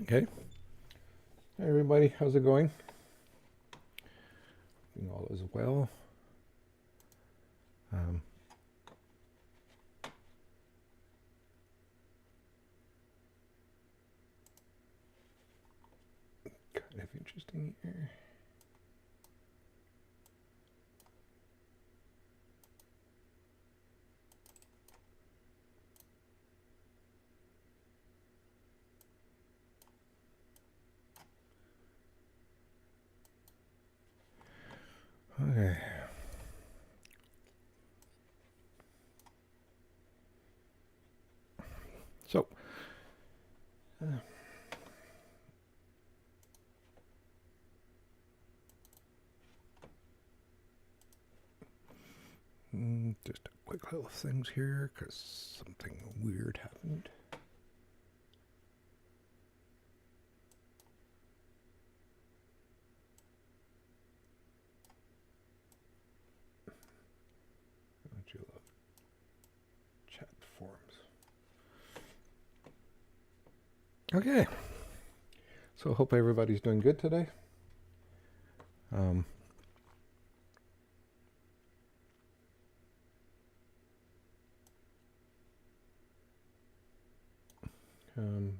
Okay. Hi, everybody. How's it going? All is well. Um, Kind of interesting here. Okay. So, uh, just a quick little things here because something weird happened. Don't you love chat forums? Okay. So, hope everybody's doing good today. Um, um,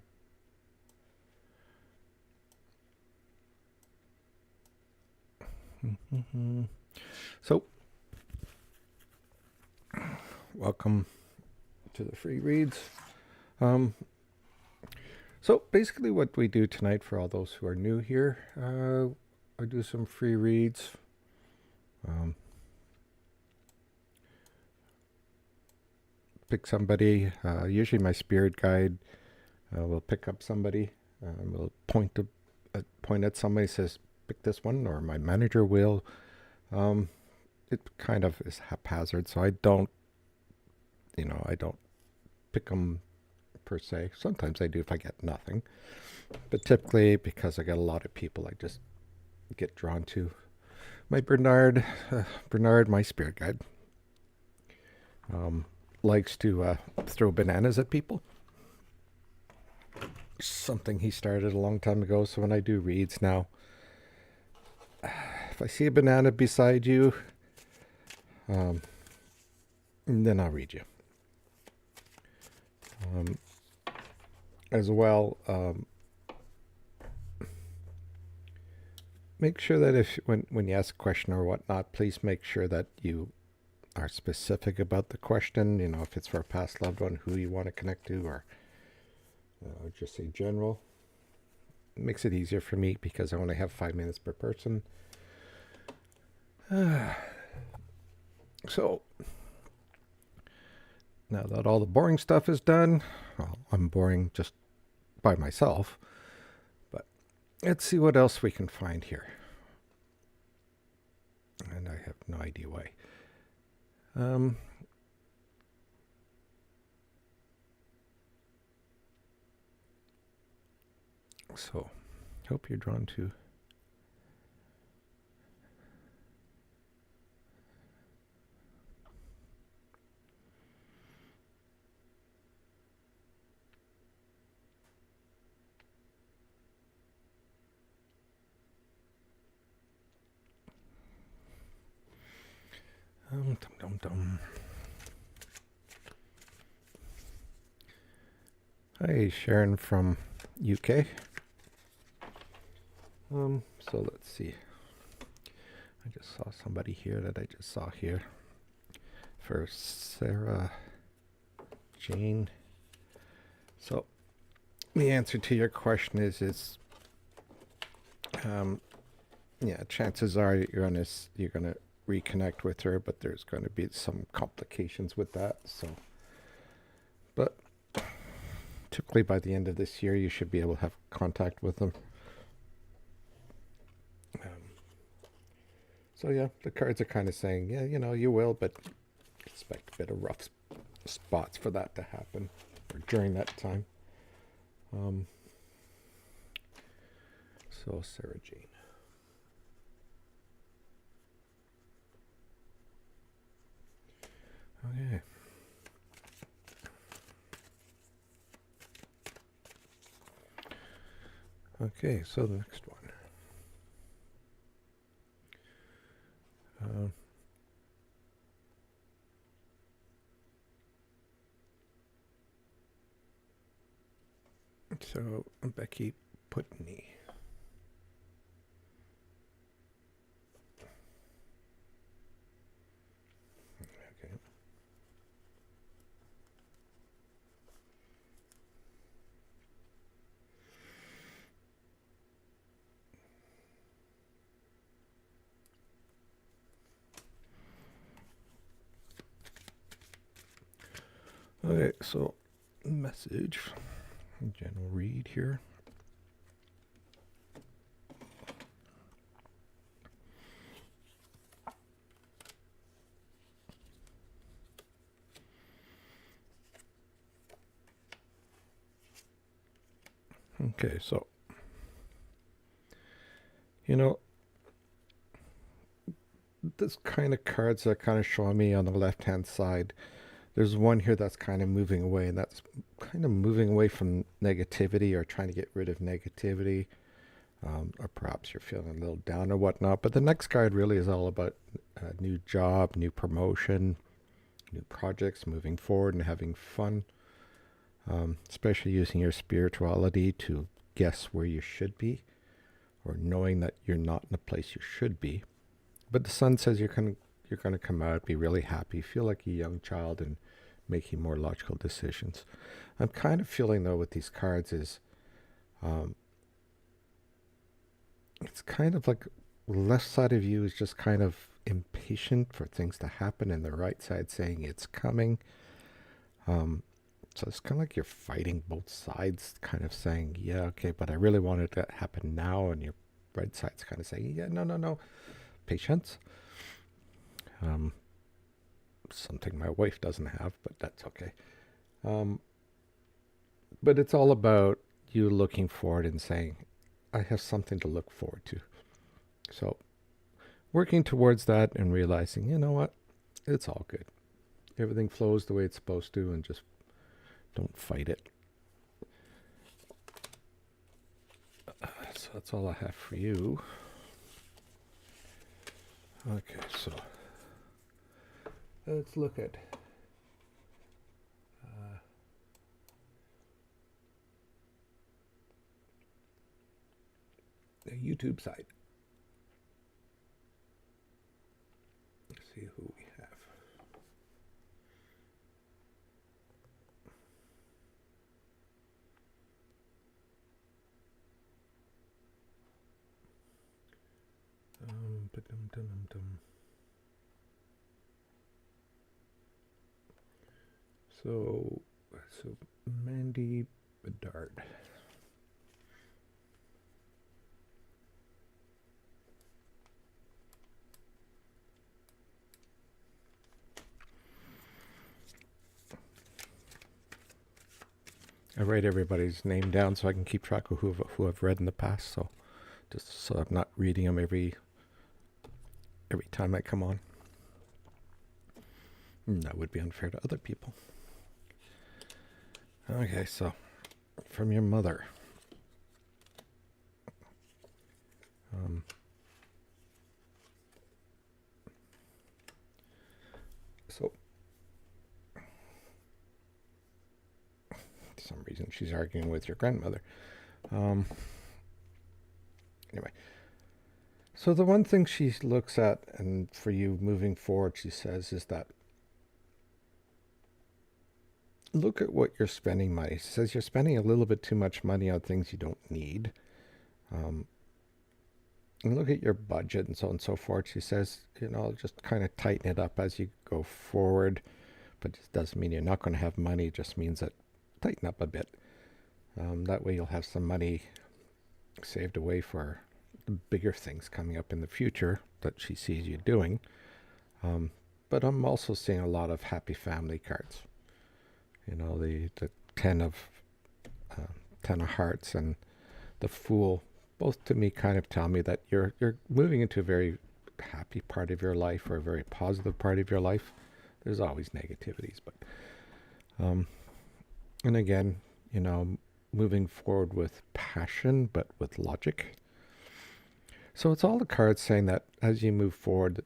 so, welcome to the free reads. Um, so, basically, what we do tonight for all those who are new here, I do some free reads. Pick somebody. Usually, my spirit guide will pick up somebody. Will point at somebody, says, "Pick this one," or my manager will. It kind of is haphazard, so I don't pick them per se. Sometimes I do if I get nothing, but typically because I get a lot of people, I just get drawn to my Bernard, my spirit guide. Likes to throw bananas at people. Something he started a long time ago. So when I do reads now, if I see a banana beside you, then I'll read you. As well, make sure that when you ask a question or whatnot, please make sure that you are specific about the question. If it's for a past loved one, who you want to connect to, or just say general. It makes it easier for me because I only have 5 minutes per person. So now that all the boring stuff is done, well, I'm boring just by myself, but let's see what else we can find here. And I have no idea why. So, hope you're drawn to dum dum dum. Hi, Sharon from UK. So let's see. I just saw somebody here that I just saw here. For Sarah Jane. So the answer to your question is yeah, chances are you're gonna reconnect with her, but there's going to be some complications with that. So, but typically by the end of this year, you should be able to have contact with them. So yeah, the cards are kind of saying, yeah, you will, but expect a bit of rough spots for that to happen or during that time. So Sarah Jane. Okay. Okay, so the next one. Uh, so Becky Putney. Okay. Okay, so message. General read here. Okay, so, you know, this kind of cards are kind of showing me on the left hand side. There's one here that's kind of moving away, and that's kind of moving away from negativity or trying to get rid of negativity. Or perhaps you're feeling a little down or whatnot. But the next card really is all about a new job, new promotion, new projects, moving forward and having fun. Especially using your spirituality to guess where you should be, or knowing that you're not in the place you should be. But the sun says you're going to come out, be really happy, feel like a young child, and making more logical decisions. I'm kind of feeling though with these cards is, it's kind of like the left side of you is just kind of impatient for things to happen, and the right side saying it's coming. So it's kind of like you're fighting both sides, kind of saying, yeah, okay, but I really want it to happen now. And your right side's kind of saying, yeah, no, patience. Something my wife doesn't have, but that's okay. But it's all about you looking forward and saying, I have something to look forward to. So working towards that and realizing, you know what, it's all good. Everything flows the way it's supposed to, and just don't fight it. So that's all I have for you. Okay, so let's look at the YouTube side. Let's see who we have. So Mandy Bedard. I write everybody's name down so I can keep track of who I've read in the past. So just so I'm not reading them every time I come on. That would be unfair to other people. Okay, so from your mother. So for some reason she's arguing with your grandmother. Anyway, so the one thing she looks at, and for you moving forward, she says, is that look at what you're spending money. She says you're spending a little bit too much money on things you don't need. And look at your budget and so on and so forth. She says, just kind of tighten it up as you go forward. But it doesn't mean you're not going to have money. It just means that tighten up a bit. That way you'll have some money saved away for the bigger things coming up in the future that she sees you doing. But I'm also seeing a lot of happy family cards. The 10 of hearts and the Fool, both to me kind of tell me that you're moving into a very happy part of your life, or a very positive part of your life. There's always negativities, but and again, moving forward with passion, but with logic. So it's all the cards saying that as you move forward,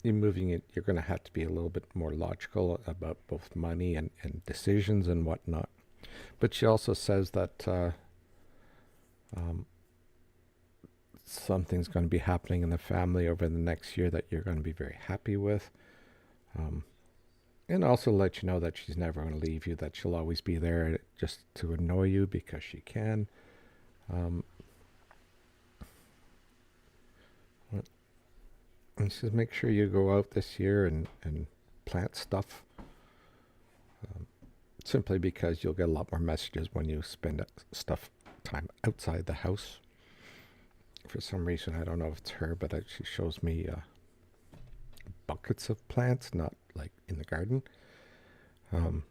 you're moving it, you're going to have to be a little bit more logical about both money and decisions and whatnot. But she also says that um, something's going to be happening in the family over the next year that you're going to be very happy with. Um, and also let you know that she's never going to leave you, that she'll always be there just to annoy you because she can. Um, and she says, make sure you go out this year and plant stuff. Simply because you'll get a lot more messages when you spend stuff time outside the house. For some reason, I don't know if it's her, but she shows me buckets of plants, not like in the garden. So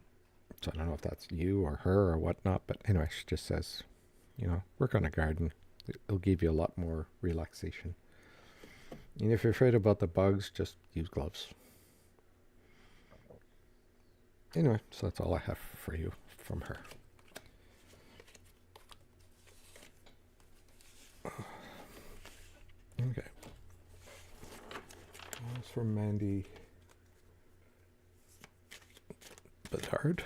I don't know if that's you or her or whatnot, but anyway, she just says, work on a garden. It'll give you a lot more relaxation. And if you're afraid about the bugs, just use gloves. Anyway, so that's all I have for you from her. Okay. That's from Mandy Bedard.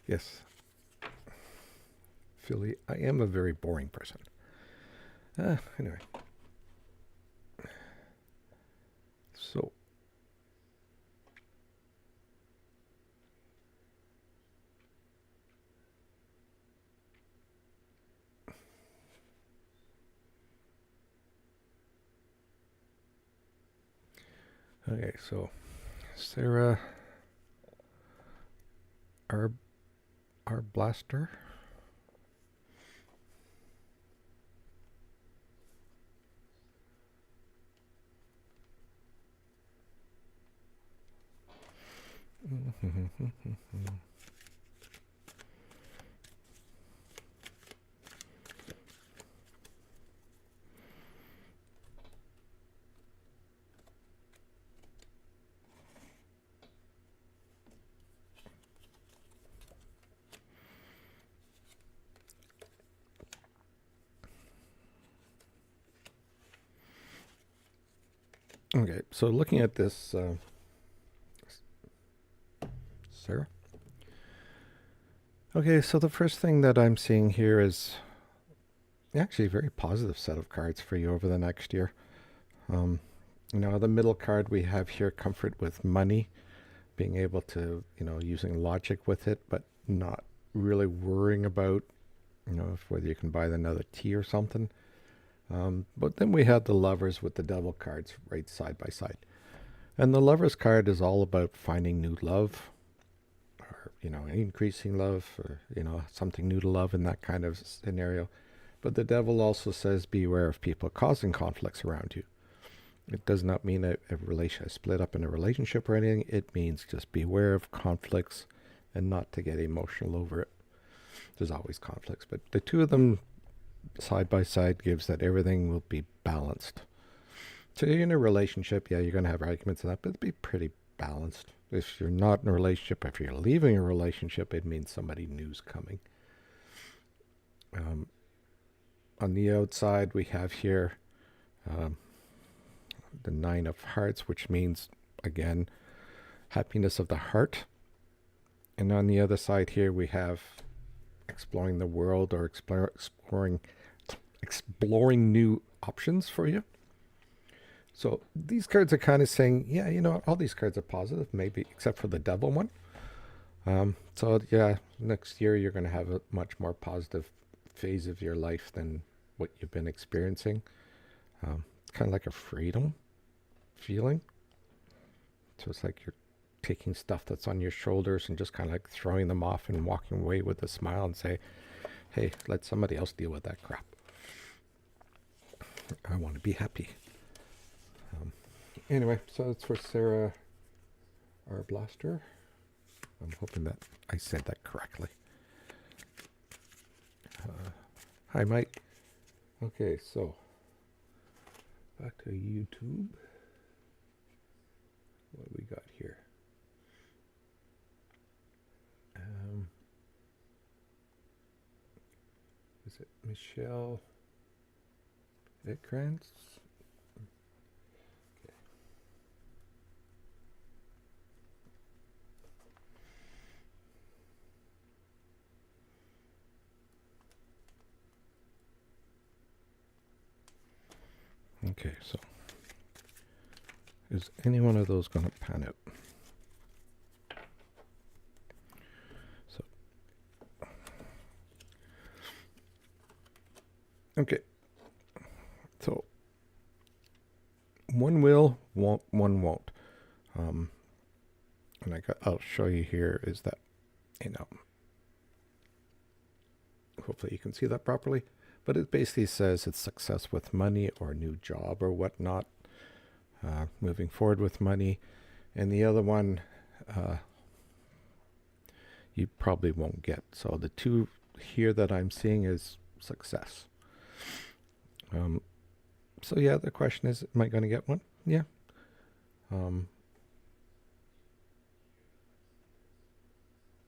Yes. Philly, I am a very boring person. Anyway. So. Okay, so Sarah Arblaster. Okay, so looking at this, Sarah. Okay, so the first thing that I'm seeing here is actually a very positive set of cards for you over the next year. The middle card we have here, comfort with money, being able to, using logic with it, but not really worrying about, whether you can buy another tea or something. But then we have the lovers with the devil cards right side by side. And the lovers card is all about finding new love or, increasing love or, something new to love in that kind of scenario. But the devil also says beware of people causing conflicts around you. It does not mean a split up in a relationship or anything. It means just beware of conflicts and not to get emotional over it. There's always conflicts, but the two of them side by side gives that everything will be balanced. So you're in a relationship, yeah, you're going to have arguments and that, but it'll be pretty balanced. If you're not in a relationship, if you're leaving a relationship, it means somebody new's coming. On the outside, we have here the Nine of Hearts, which means, again, happiness of the heart. And on the other side here, we have exploring the world or exploring new options for you. So these cards are kind of saying, yeah, all these cards are positive, maybe except for the devil one. So yeah, next year you're going to have a much more positive phase of your life than what you've been experiencing. It's kind of like a freedom feeling. So it's like you're taking stuff that's on your shoulders and just kind of like throwing them off and walking away with a smile and say, hey, let somebody else deal with that crap. I want to be happy. Anyway, so it's for Sarah Arblaster. I'm hoping that I said that correctly. Hi, Mike. Okay, so back to YouTube. Is it Michelle Vikrantz? Okay, so is any one of those going to pan out? So, okay, so one will, won't, one won't. And I'll show you here is that, hopefully you can see that properly. But it basically says it's success with money or new job or whatnot, moving forward with money. And the other one, you probably won't get. So the two here that I'm seeing is success. So yeah, the question is, am I going to get one? Yeah. And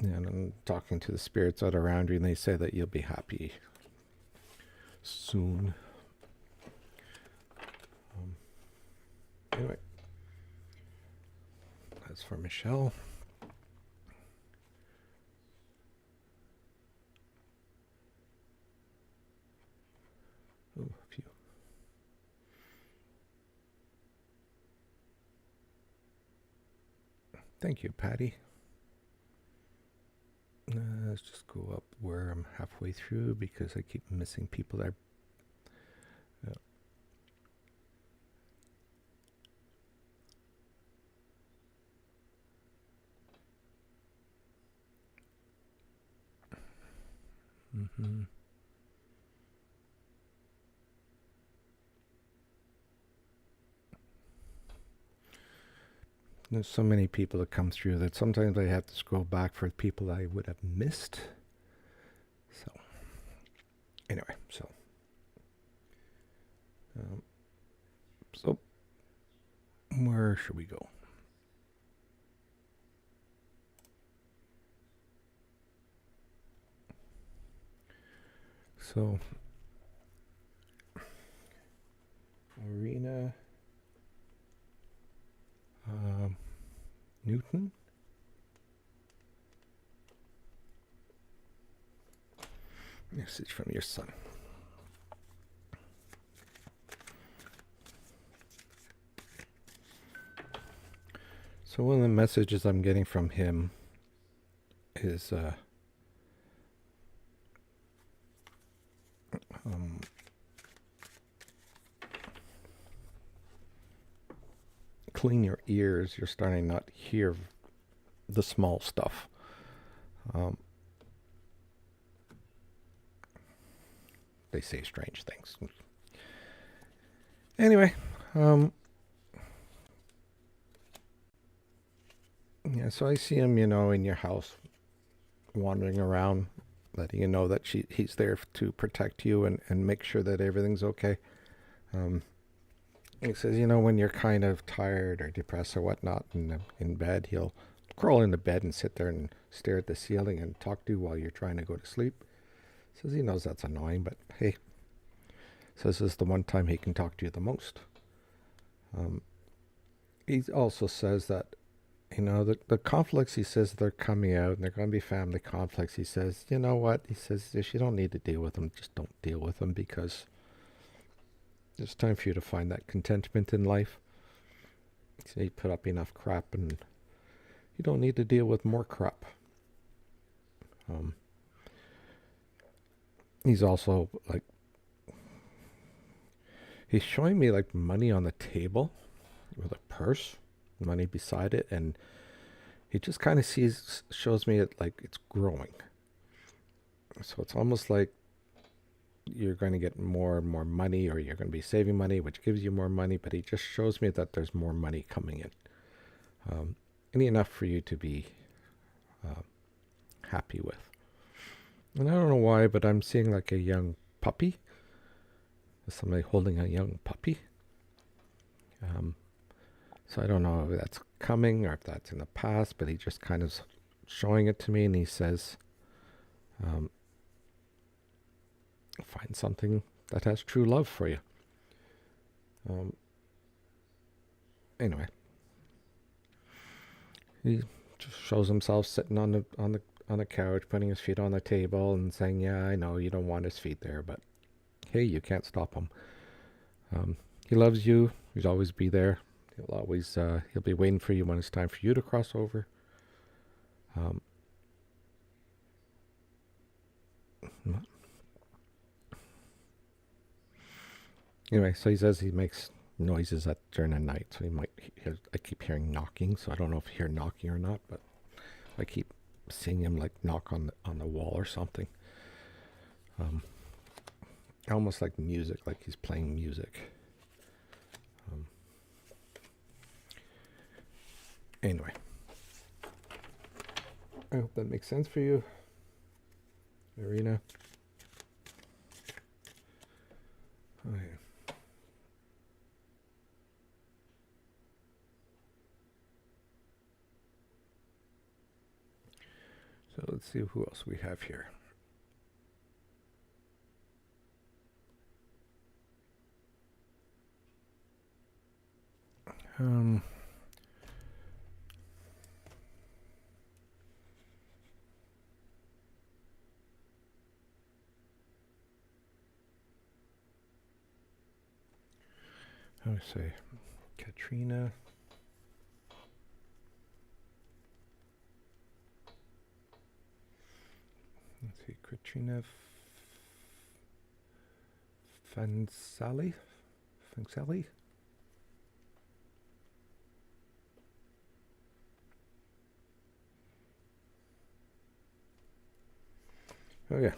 I'm talking to the spirits that are around you, and they say that you'll be happy soon. Anyway, that's for Michelle. Ooh, a few. Thank you, Patty. Let's just go up where I'm halfway through because I keep missing people there. There's so many people that come through that sometimes I have to scroll back for people I would have missed. So, anyway, so where should we go? So, Arena Newton. Message from your son. So one of the messages I'm getting from him is clean your ears. You're starting not hear the small stuff. They say strange things. Anyway, yeah, so I see him, in your house, wandering around, letting you know that he's there to protect you and make sure that everything's okay. He says, when you're kind of tired or depressed or whatnot in bed, he'll crawl into bed and sit there and stare at the ceiling and talk to you while you're trying to go to sleep. Says he knows that's annoying, but hey, says this is the one time he can talk to you the most. He also says that, the conflicts, he says, they're coming out and they're going to be family conflicts. He says, you know what? He says, if you don't need to deal with them, just don't deal with them because it's time for you to find that contentment in life. So you put up enough crap and you don't need to deal with more crap. He's also he's showing me money on the table with a purse, money beside it, and he just kind of shows me it like it's growing. So it's almost like you're going to get more and more money, or you're going to be saving money, which gives you more money, but he just shows me that there's more money coming in. And enough for you to be happy with. And I don't know why, but I'm seeing like a young puppy. Somebody holding a young puppy. So I don't know if that's coming or if that's in the past, but he just kind of showing it to me, and he says, find something that has true love for you. Anyway, he just shows himself sitting on the couch, putting his feet on the table, and saying, "Yeah, I know you don't want his feet there, but hey, you can't stop him. He loves you. He'll always be there. He'll be waiting for you when it's time for you to cross over." Um, anyway, so he says he makes noises during the night, so I keep hearing knocking, so I don't know if you hear knocking or not, but I keep seeing him like knock on the wall or something. Almost like music, like he's playing music. Anyway, I hope that makes sense for you, Irina. Okay. So let's see who else we have here. How do I say? Katrina. Let's see, Katrina Fansali? Oh, yeah.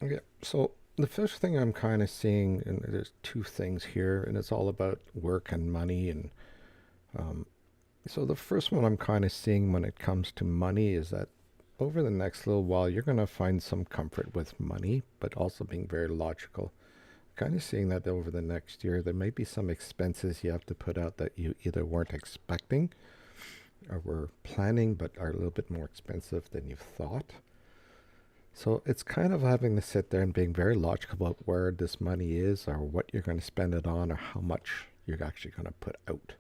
Okay, so the first thing I'm kind of seeing, and there's two things here, and it's all about work and money. And so the first one I'm kind of seeing when it comes to money is that over the next little while, you're going to find some comfort with money, but also being very logical. Kind of seeing that over the next year, there may be some expenses you have to put out that you either weren't expecting or were planning, but are a little bit more expensive than you thought. So it's kind of having to sit there and being very logical about where this money is or what you're going to spend it on or how much you're actually going to put out.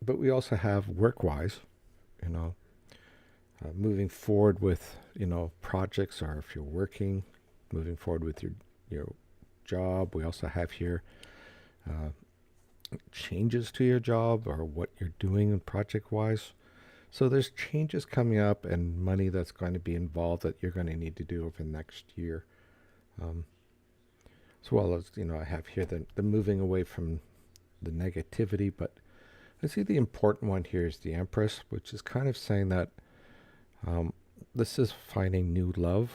But we also have work-wise, you know, moving forward with, projects, or if you're working, moving forward with your job. We also have here changes to your job or what you're doing project-wise. So there's changes coming up and money that's going to be involved that you're going to need to do over the next year. As well as, I have here the moving away from the negativity, but I see the important one here is the Empress, which is kind of saying that this is finding new love,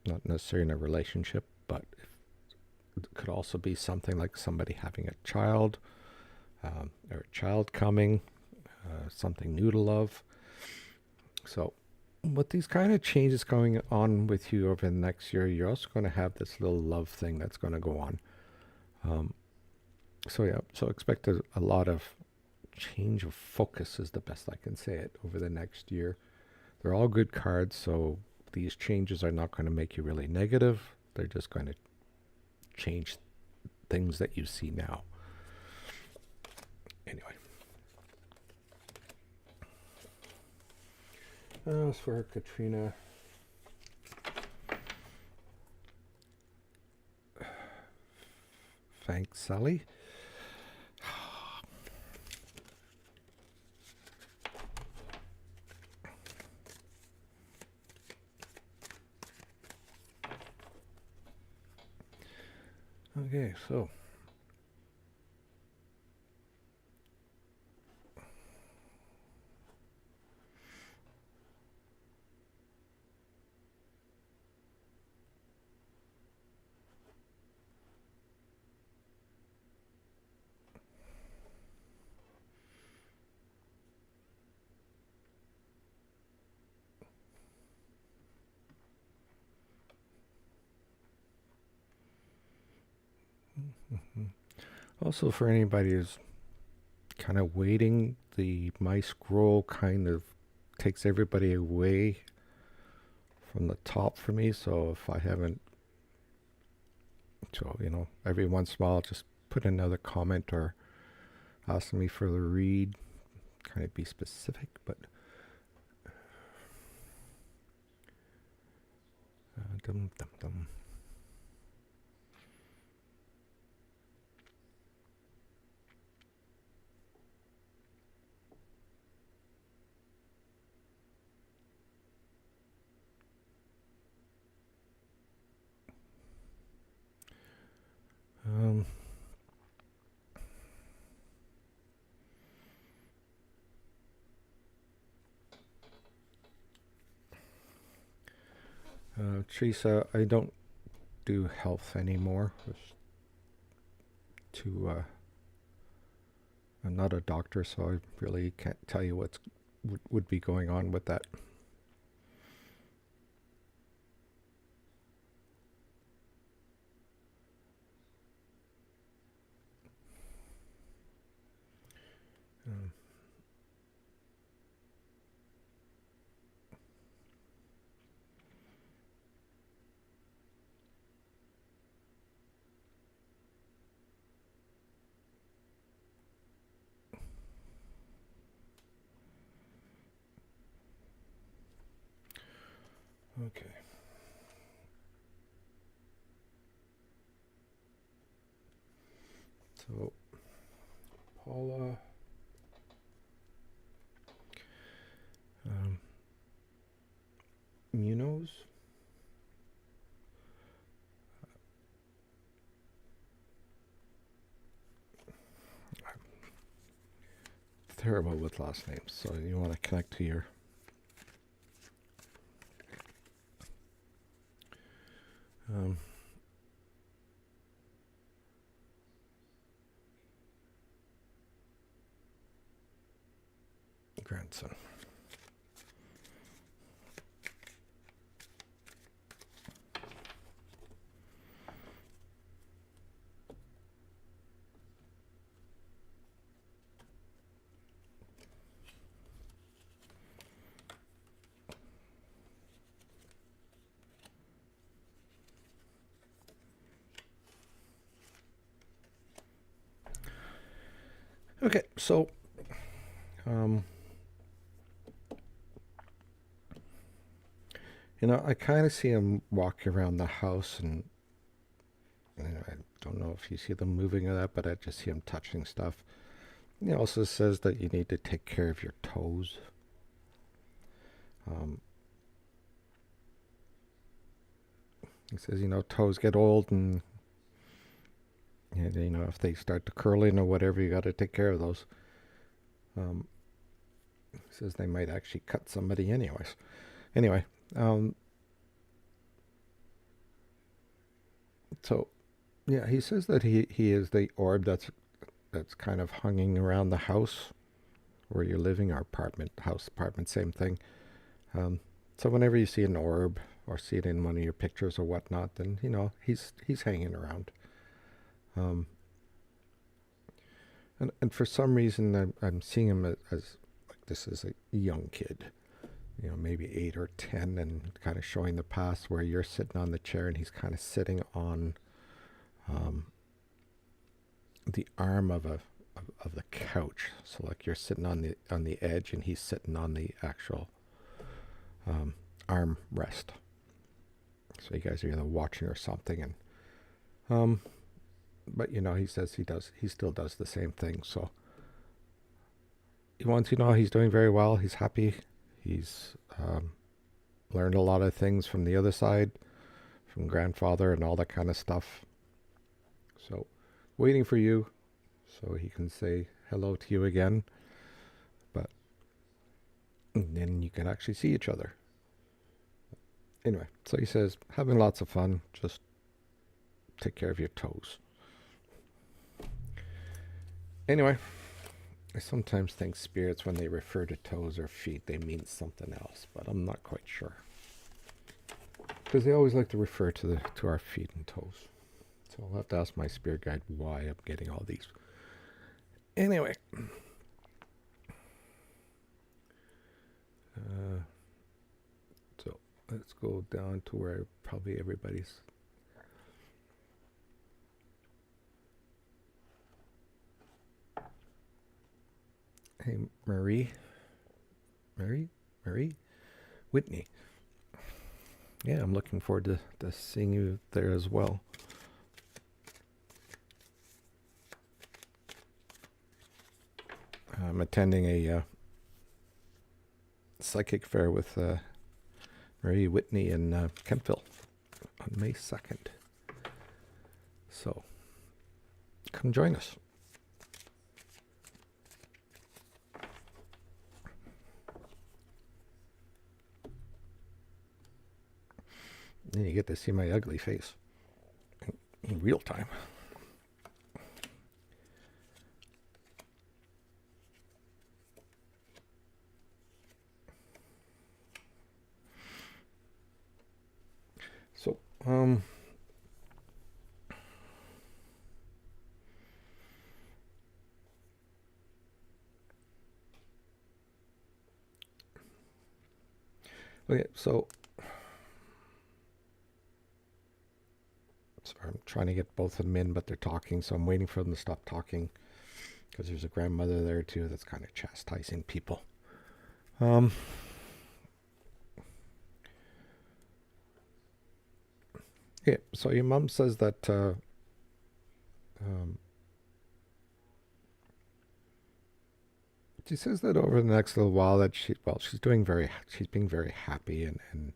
not necessarily in a relationship, but it could also be something like somebody having a child, or a child coming, something new to love. So with these kind of changes going on with you over the next year, you're also going to have this little love thing that's going to go on. So expect a lot of change of focus is the best I can say it over the next year. They're all good cards, so these changes are not going to make you really negative. They're just going to change things that you see now. Anyway. As for Katrina, thanks, Sally. Okay, so Also, for anybody who's kind of waiting, my scroll kind of takes everybody away from the top for me. So if I haven't, so every once in a while, I'll just put another comment or ask me for the read. Kind of be specific, but dum dum dum. Um, Teresa, I don't do health anymore. I'm not a doctor, so I really can't tell you would be going on with that. Um, okay. So, Paula, Munoz. Terrible with last names, so you want to connect to your grandson. Okay, so I kind of see him walking around the house, and I don't know if you see them moving or that, but I just see him touching stuff. He also says that you need to take care of your toes. He says, toes get old, and if they start to curling or whatever, you got to take care of those. He says they might actually cut somebody anyways. Anyway, so yeah, he says that he is the orb that's kind of hanging around the house where you're living, or apartment, same thing. So whenever you see an orb or see it in one of your pictures or whatnot, then he's hanging around. And for some reason I'm seeing him as like this is a young kid, maybe 8 or 10, and kind of showing the past where you're sitting on the chair and he's kind of sitting on the arm of the couch. So like you're sitting on the edge and he's sitting on the actual arm rest. So you guys are either watching or something, and but he says he still does the same thing. So he wants you to know he's doing very well. He's happy. He's learned a lot of things from the other side, from grandfather and all that kind of stuff. So waiting for you so he can say hello to you again. But then you can actually see each other. Anyway, so he says, having lots of fun. Just take care of your toes. Anyway, I sometimes think spirits, when they refer to toes or feet, they mean something else, but I'm not quite sure. Because they always like to refer to our feet and toes. So I'll have to ask my spirit guide why I'm getting all these. Anyway. So let's go down to where probably everybody's. Hey, Marie, Whitney. Yeah, I'm looking forward to seeing you there as well. I'm attending a psychic fair with Marie Whitney in Kentville on May 2nd. So come join us. Then you get to see my ugly face in real time. So, okay, so I'm trying to get both of them in, but they're talking, so I'm waiting for them to stop talking because there's a grandmother there too that's kind of chastising people. Yeah, so your mom says that she says that over the next little while that she's being very happy, and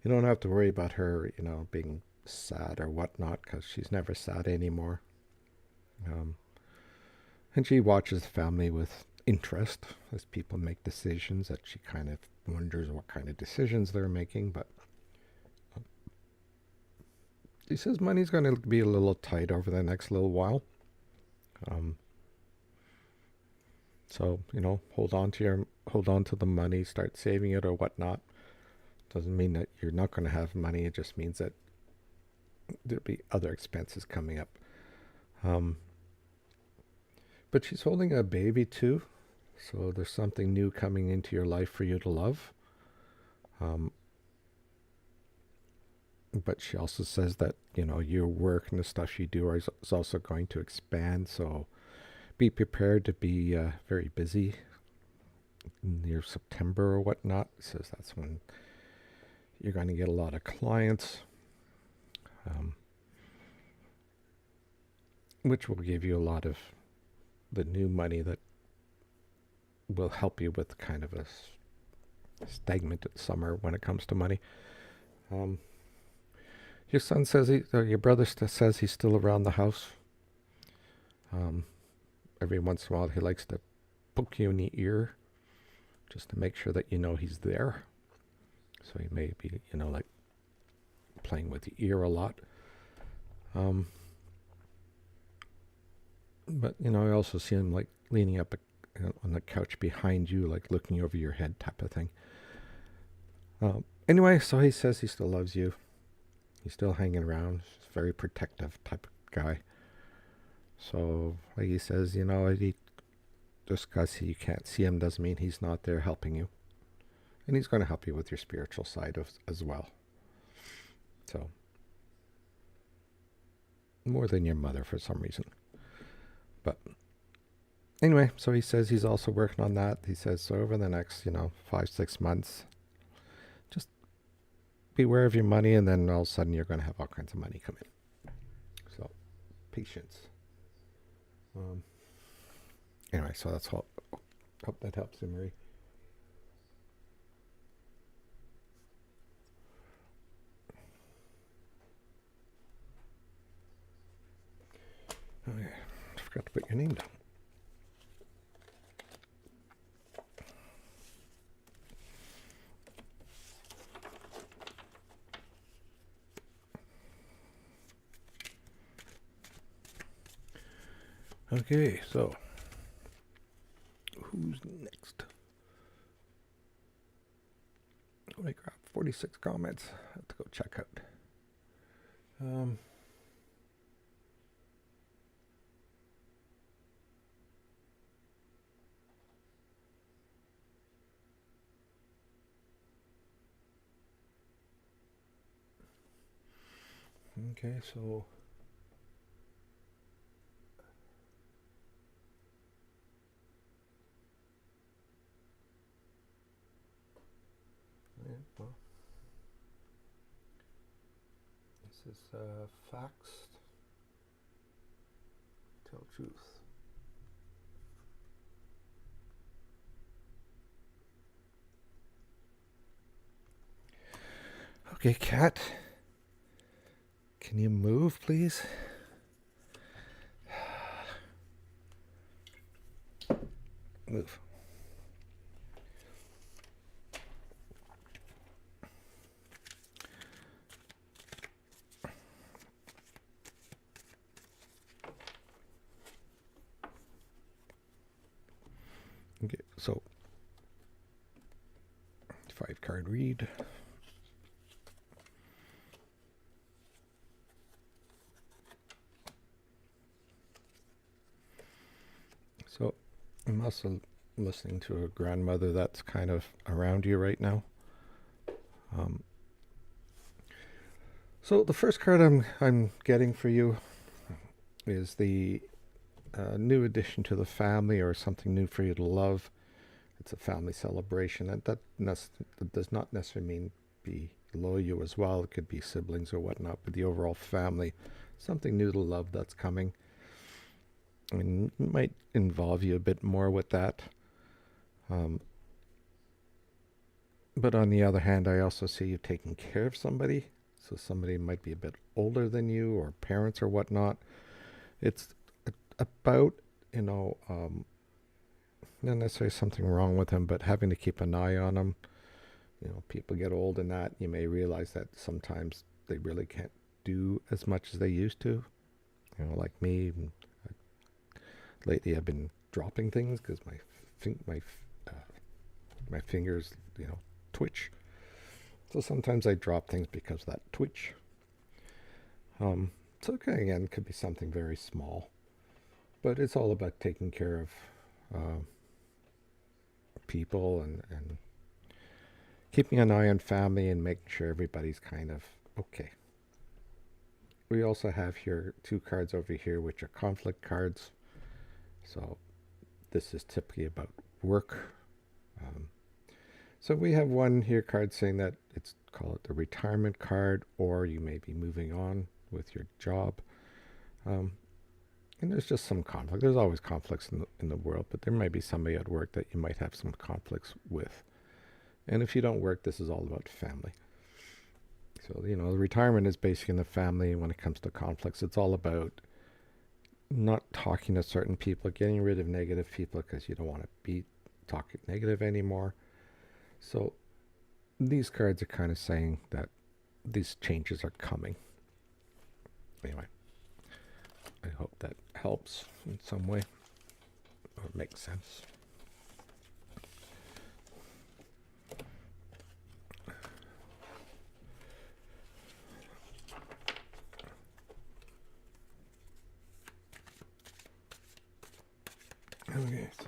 you don't have to worry about her, being sad or whatnot, because she's never sad anymore. And she watches the family with interest as people make decisions that she kind of wonders what kind of decisions they're making, but she says money's going to be a little tight over the next little while. So, hold on to the money, start saving it or whatnot. Doesn't mean that you're not going to have money. It just means that there'll be other expenses coming up. But she's holding a baby too. So there's something new coming into your life for you to love. But she also says that, your work and the stuff you do is also going to expand. So be prepared to be very busy near September or whatnot. It says that's when you're going to get a lot of clients, which will give you a lot of the new money that will help you with kind of a stagnant summer when it comes to money. Your son says your brother says he's still around the house. Every once in a while he likes to poke you in the ear just to make sure that he's there. So he may be, like playing with the ear a lot. But, I also see him like leaning up on the couch behind you, like looking over your head type of thing. Anyway, so he says he still loves you. He's still hanging around. He's a very protective type of guy. So, like he says, just because you can't see him doesn't mean he's not there helping you. And he's going to help you with your spiritual side as well. So, more than your mother for some reason. But anyway, so he says he's also working on that. He says, so over the next, 5-6 months, just beware of your money, and then all of a sudden you're going to have all kinds of money come in. So, patience. Anyway, so that's all. Hope that helps you, Marie. Okay, I forgot to put your name down. Okay, so who's next? Holy crap, 46 comments. I have to go check out. Okay, so yeah, well, this is facts tell truth. Okay, cat, can you move, please? Move. Okay, so 5 card read. So I'm also listening to a grandmother that's kind of around you right now. Um, so the first card I'm getting for you is the new addition to the family, or something new for you to love. It's a family celebration, and that does not necessarily mean below you as well. It could be siblings or whatnot, but the overall family, something new to love that's coming. I mean, it might involve you a bit more with that. Um, but on the other hand, I also see you taking care of somebody. So somebody might be a bit older than you, or parents or whatnot. It's about, you know, not necessarily something wrong with them, but having to keep an eye on them. You know, people get old and that you may realize that sometimes they really can't do as much as they used to. You know, like me, lately I've been dropping things because uh, my fingers, you know, twitch. So sometimes I drop things because of that twitch. So again, it could be something very small, but it's all about taking care of uh, people, and keeping an eye on family and making sure everybody's kind of okay. We also have here 2 cards over here, which are conflict cards. So this is typically about work. Um, so we have one here card saying that it's, call it the retirement card, or you may be moving on with your job. Um, and there's just some conflict. There's always conflicts in the world, but there might be somebody at work that you might have some conflicts with. And if you don't work, this is all about family. So, you know, the retirement is basically in the family. When it comes to conflicts, it's all about not talking to certain people, getting rid of negative people because you don't want to be talking negative anymore. So these cards are kind of saying that these changes are coming. Anyway, I hope that helps in some way or makes sense. Okay, so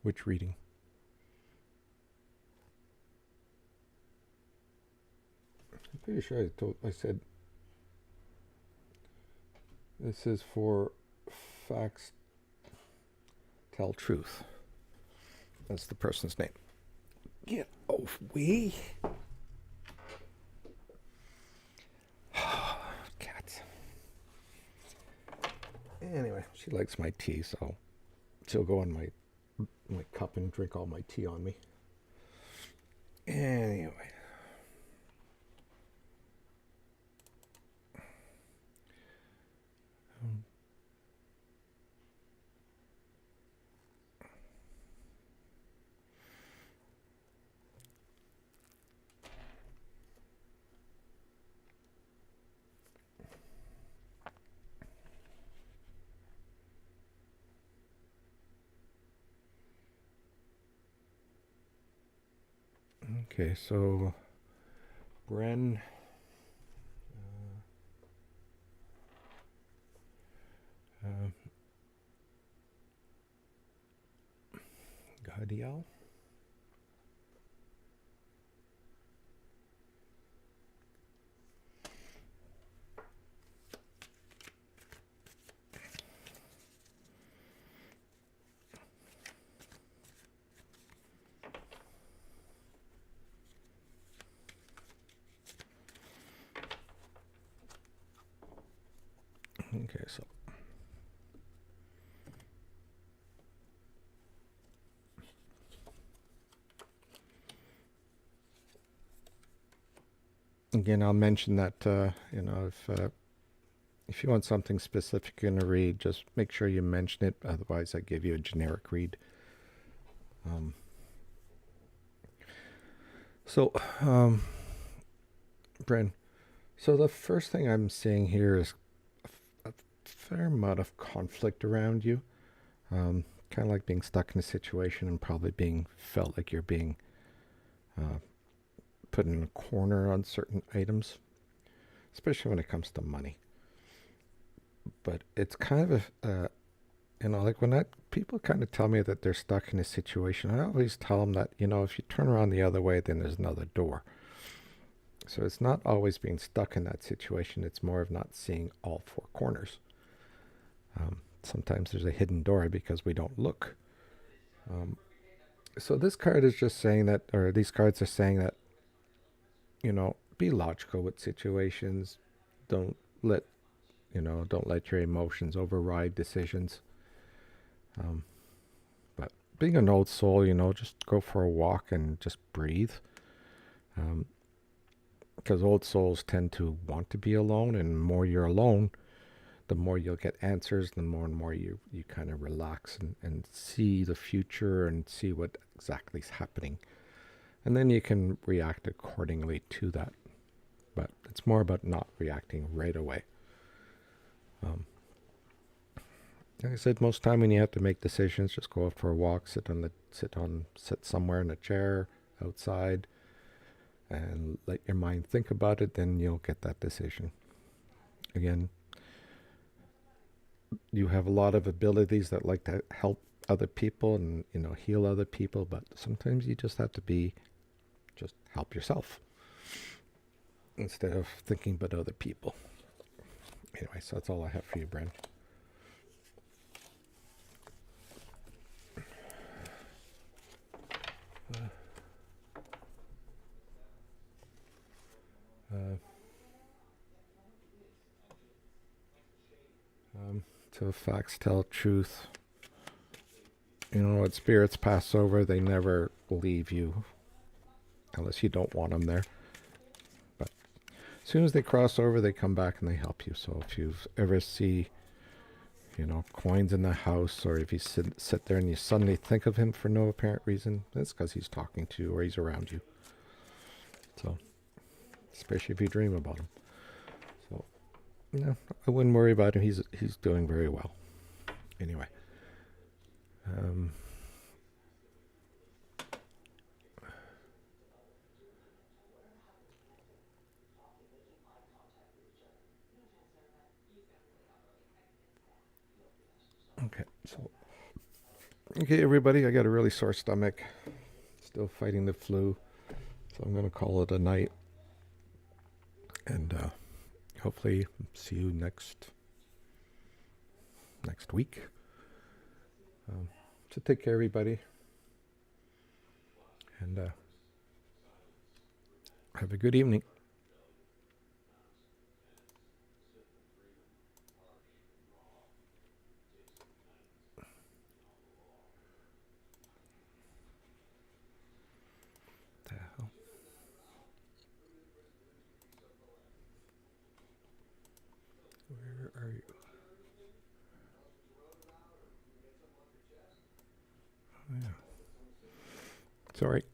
which reading? I'm pretty sure I said this is for facts tell truth. That's the person's name. Get off me. Cats. Anyway, she likes my tea, so she'll go in my cup and drink all my tea on me. Anyway. Okay, so Bren, Hadiel. Okay, so again, I'll mention that if you want something specific in a read, just make sure you mention it. Otherwise, I give you a generic read. So, Bren, so the first thing I'm seeing here is a fair amount of conflict around you. Kind of like being stuck in a situation and probably being felt like you're being put in a corner on certain items, especially when it comes to money. But it's kind of like when people kind of tell me that they're stuck in a situation, I always tell them that, if you turn around the other way, then there's another door. So it's not always being stuck in that situation. It's more of not seeing all four corners. Sometimes there's a hidden door because we don't look. So this card is just saying that, or these cards are saying that, be logical with situations. Don't let your emotions override decisions. But being an old soul, just go for a walk and just breathe. Because old souls tend to want to be alone, and the more you're alone, the more you'll get answers, the more and more you kind of relax and see the future and see what exactly is happening. And then you can react accordingly to that. But it's more about not reacting right away. Like I said, most time when you have to make decisions, just go out for a walk, sit somewhere in a chair outside, and let your mind think about it. Then you'll get that decision. Again, you have a lot of abilities that like to help other people and heal other people, but sometimes you just have to just help yourself instead of thinking about other people. Anyway, so that's all I have for you, Bren. So facts tell truth. What spirits pass over, they never leave you unless you don't want them there. But as soon as they cross over, they come back and they help you. So if you ever see, coins in the house, or if you sit there and you suddenly think of him for no apparent reason, that's because he's talking to you or he's around you. So, especially if you dream about him. So, I wouldn't worry about him. He's doing very well. Anyway. Okay, everybody, I got a really sore stomach. Still fighting the flu. So I'm going to call it a night. And hopefully see you next week. So take care, everybody. And have a good evening. The hell? Where are you? Oh, yeah. It's all right.